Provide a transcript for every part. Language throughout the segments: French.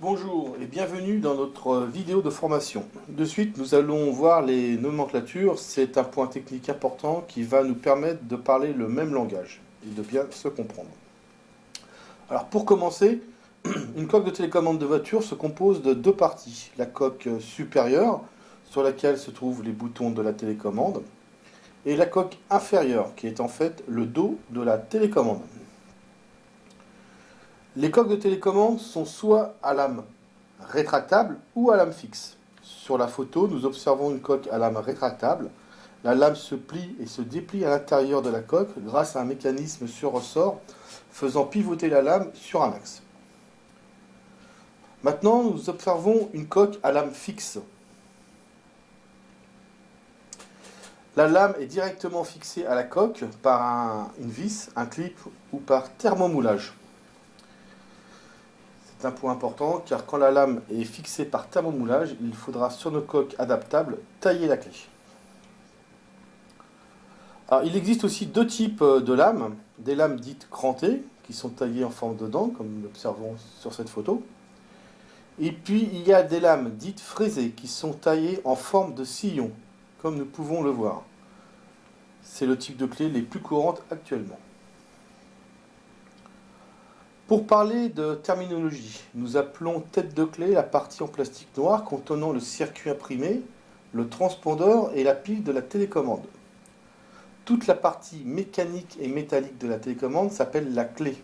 Bonjour et bienvenue dans notre vidéo de formation. De suite, nous allons voir les nomenclatures. C'est un point technique important qui va nous permettre de parler le même langage et de bien se comprendre. Alors pour commencer, une coque de télécommande de voiture se compose de deux parties. La coque supérieure, sur laquelle se trouvent les boutons de la télécommande, et la coque inférieure, qui est en fait le dos de la télécommande. Les coques de télécommande sont soit à lame rétractable ou à lame fixe. Sur la photo, nous observons une coque à lame rétractable. La lame se plie et se déplie à l'intérieur de la coque grâce à un mécanisme sur ressort faisant pivoter la lame sur un axe. Maintenant, nous observons une coque à lame fixe. La lame est directement fixée à la coque par une vis, un clip ou par thermomoulage. C'est un point important car quand la lame est fixée par thermomoulage, il faudra sur nos coques adaptables tailler la clé. Alors, il existe aussi deux types de lames, des lames dites crantées qui sont taillées en forme de dents comme nous l'observons sur cette photo. Et puis il y a des lames dites fraisées qui sont taillées en forme de sillon comme nous pouvons le voir. C'est le type de clé les plus courantes actuellement. Pour parler de terminologie, nous appelons tête de clé la partie en plastique noir contenant le circuit imprimé, le transpondeur et la pile de la télécommande. Toute la partie mécanique et métallique de la télécommande s'appelle la clé.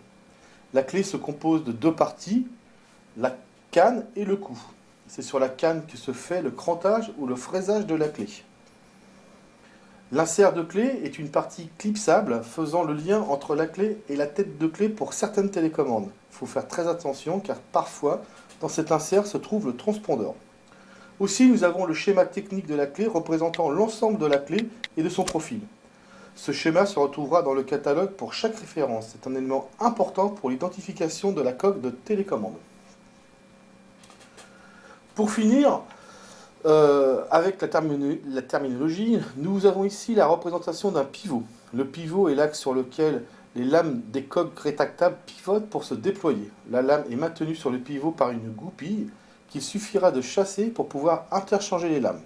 La clé se compose de deux parties, la canne et le cou. C'est sur la canne que se fait le crantage ou le fraisage de la clé. L'insert de clé est une partie clipsable faisant le lien entre la clé et la tête de clé pour certaines télécommandes. Il faut faire très attention car parfois dans cet insert se trouve le transpondeur. Aussi nous avons le schéma technique de la clé représentant l'ensemble de la clé et de son profil. Ce schéma se retrouvera dans le catalogue pour chaque référence. C'est un élément important pour l'identification de la coque de télécommande. Pour finir, avec la terminologie, nous avons ici la représentation d'un pivot. Le pivot est l'axe sur lequel les lames des coques rétractables pivotent pour se déployer. La lame est maintenue sur le pivot par une goupille qu'il suffira de chasser pour pouvoir interchanger les lames.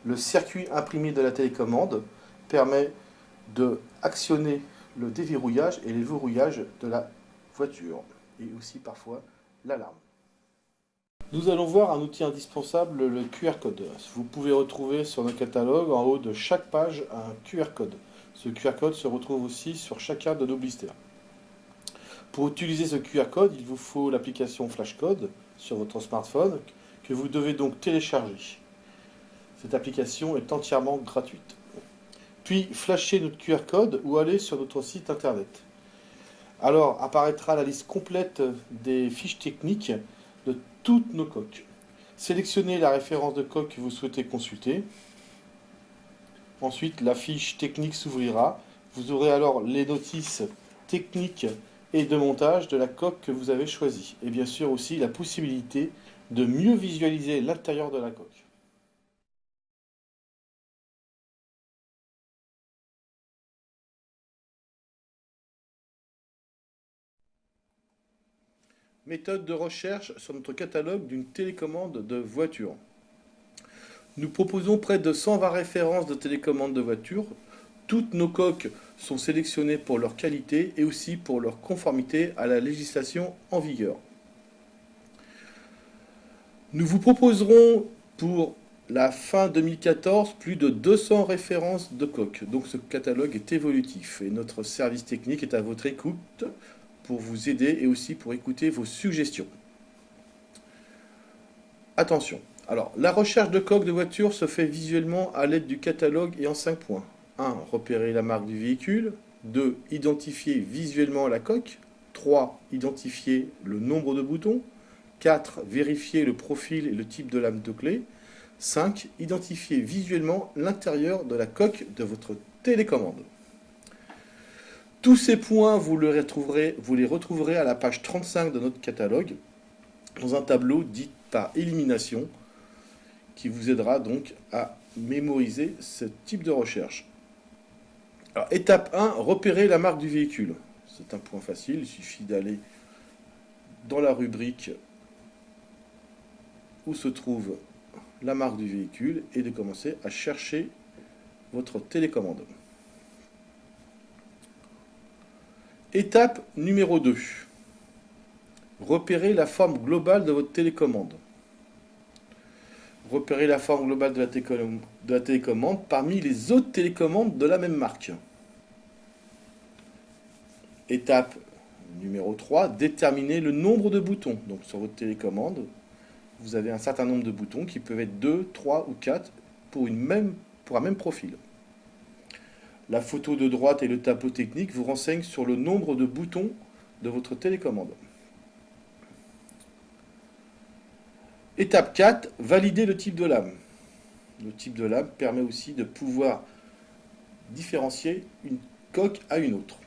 Le circuit imprimé de la télécommande permet de actionner le déverrouillage et le verrouillage de la voiture et aussi parfois l'alarme. Nous allons voir un outil indispensable, le QR code. Vous pouvez retrouver sur notre catalogue en haut de chaque page un QR code. Ce QR code se retrouve aussi sur chacun de nos blisters. Pour utiliser ce QR code, il vous faut l'application Flashcode sur votre smartphone que vous devez donc télécharger. Cette application est entièrement gratuite. Puis flashez notre QR code ou allez sur notre site internet. Alors apparaîtra la liste complète des fiches techniques de toutes nos coques. Sélectionnez la référence de coque que vous souhaitez consulter. Ensuite, la fiche technique s'ouvrira. Vous aurez alors les notices techniques et de montage de la coque que vous avez choisie. Et bien sûr aussi la possibilité de mieux visualiser l'intérieur de la coque. Méthode de recherche sur notre catalogue d'une télécommande de voiture. Nous proposons près de 120 références de télécommande de voiture. Toutes nos coques sont sélectionnées pour leur qualité et aussi pour leur conformité à la législation en vigueur. Nous vous proposerons pour la fin 2014 plus de 200 références de coques. Donc ce catalogue est évolutif et notre service technique est à votre écoute pour vous aider et aussi pour écouter vos suggestions. Attention, alors la recherche de coques de voiture se fait visuellement à l'aide du catalogue et en 5 points. 1. Repérer la marque du véhicule. 2. Identifier visuellement la coque. 3. Identifier le nombre de boutons. 4. Vérifier le profil et le type de lame de clé. 5. Identifier visuellement l'intérieur de la coque de votre télécommande. Tous ces points, vous les retrouverez à la page 35 de notre catalogue, dans un tableau dit par élimination, qui vous aidera donc à mémoriser ce type de recherche. Alors, étape 1, repérer la marque du véhicule. C'est un point facile, il suffit d'aller dans la rubrique où se trouve la marque du véhicule et de commencer à chercher votre télécommande. Étape numéro 2. Repérez la forme globale de votre télécommande. Repérez la forme globale de la télécommande parmi les autres télécommandes de la même marque. Étape numéro 3, déterminez le nombre de boutons. Donc sur votre télécommande, vous avez un certain nombre de boutons qui peuvent être 2, 3 ou 4 pour un même profil. La photo de droite et le tableau technique vous renseignent sur le nombre de boutons de votre télécommande. Étape 4, validez le type de lame. Le type de lame permet aussi de pouvoir différencier une coque à une autre.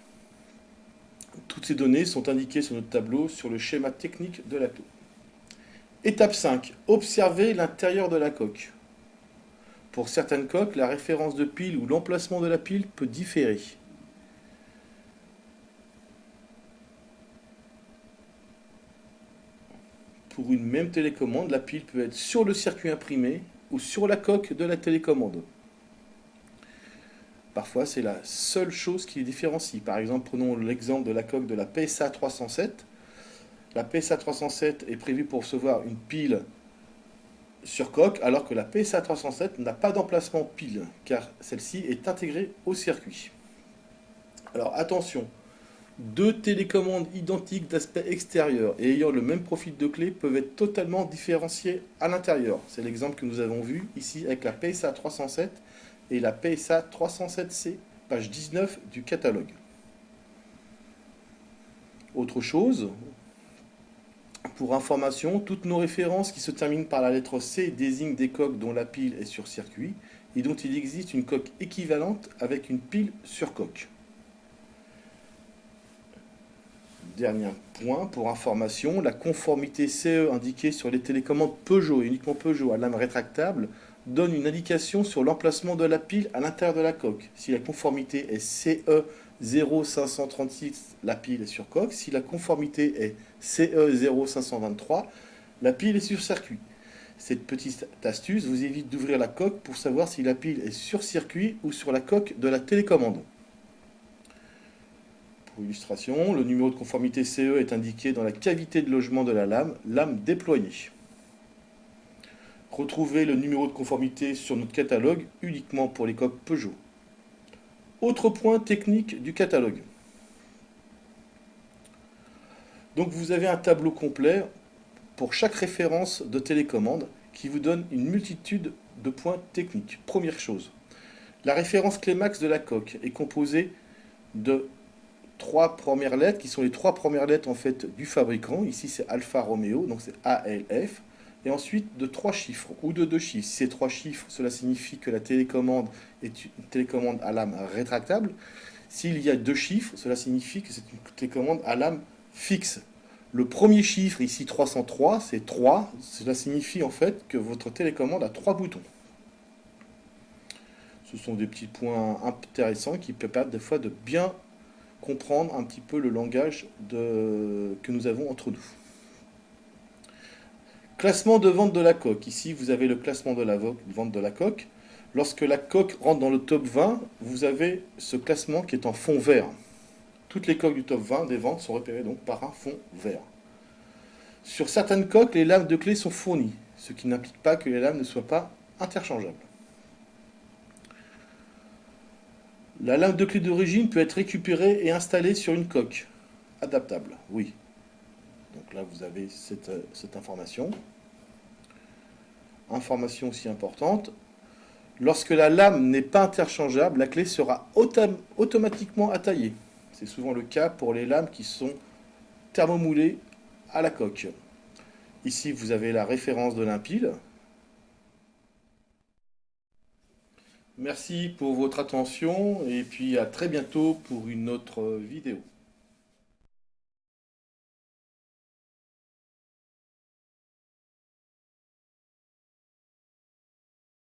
Toutes ces données sont indiquées sur notre tableau sur le schéma technique de la clé. Étape 5, observez l'intérieur de la coque. Pour certaines coques, la référence de pile ou l'emplacement de la pile peut différer. Pour une même télécommande, la pile peut être sur le circuit imprimé ou sur la coque de la télécommande. Parfois, c'est la seule chose qui les différencie. Par exemple, prenons l'exemple de la coque de la PSA 307. La PSA 307 est prévue pour recevoir une pile sur coque, alors que la PSA 307 n'a pas d'emplacement pile, car celle-ci est intégrée au circuit. Alors attention, deux télécommandes identiques d'aspect extérieur et ayant le même profil de clé peuvent être totalement différenciées à l'intérieur. C'est l'exemple que nous avons vu ici avec la PSA 307 et la PSA 307C, page 19 du catalogue. Autre chose, pour information, toutes nos références qui se terminent par la lettre C désignent des coques dont la pile est sur circuit et dont il existe une coque équivalente avec une pile sur coque. Dernier point, pour information, la conformité CE indiquée sur les télécommandes Peugeot et uniquement Peugeot à lame rétractable donne une indication sur l'emplacement de la pile à l'intérieur de la coque. Si la conformité est CE 0536, la pile est sur coque. Si la conformité est CE 0523, la pile est sur circuit. Cette petite astuce vous évite d'ouvrir la coque pour savoir si la pile est sur circuit ou sur la coque de la télécommande. Pour illustration, le numéro de conformité CE est indiqué dans la cavité de logement de la lame déployée. Retrouvez le numéro de conformité sur notre catalogue uniquement pour les coques Peugeot. Autre point technique du catalogue. Donc vous avez un tableau complet pour chaque référence de télécommande qui vous donne une multitude de points techniques. Première chose, la référence clé-max de la coque est composée de 3 premières lettres qui sont les 3 premières lettres en fait du fabricant. Ici c'est Alfa Romeo, donc c'est ALF. Et ensuite de 3 chiffres ou de 2 chiffres. Si c'est 3 chiffres, cela signifie que la télécommande est une télécommande à lame rétractable. S'il y a 2 chiffres, cela signifie que c'est une télécommande à lame fixe. Le premier chiffre, ici 303, c'est 3. Cela signifie en fait que votre télécommande a 3 boutons. Ce sont des petits points intéressants qui permettent des fois de bien comprendre un petit peu le langage que nous avons entre nous. Classement de vente de la coque. Ici, vous avez le classement de la vente de la coque. Lorsque la coque rentre dans le top 20, vous avez ce classement qui est en fond vert. Toutes les coques du top 20 des ventes sont repérées donc par un fond vert. Sur certaines coques, les lames de clé sont fournies, ce qui n'implique pas que les lames ne soient pas interchangeables. La lame de clé d'origine peut être récupérée et installée sur une coque adaptable, oui. Donc là, vous avez cette information. Information aussi importante. Lorsque la lame n'est pas interchangeable, la clé sera automatiquement attaillée. C'est souvent le cas pour les lames qui sont thermomoulées à la coque. Ici, vous avez la référence de l'impile. Merci pour votre attention et puis à très bientôt pour une autre vidéo.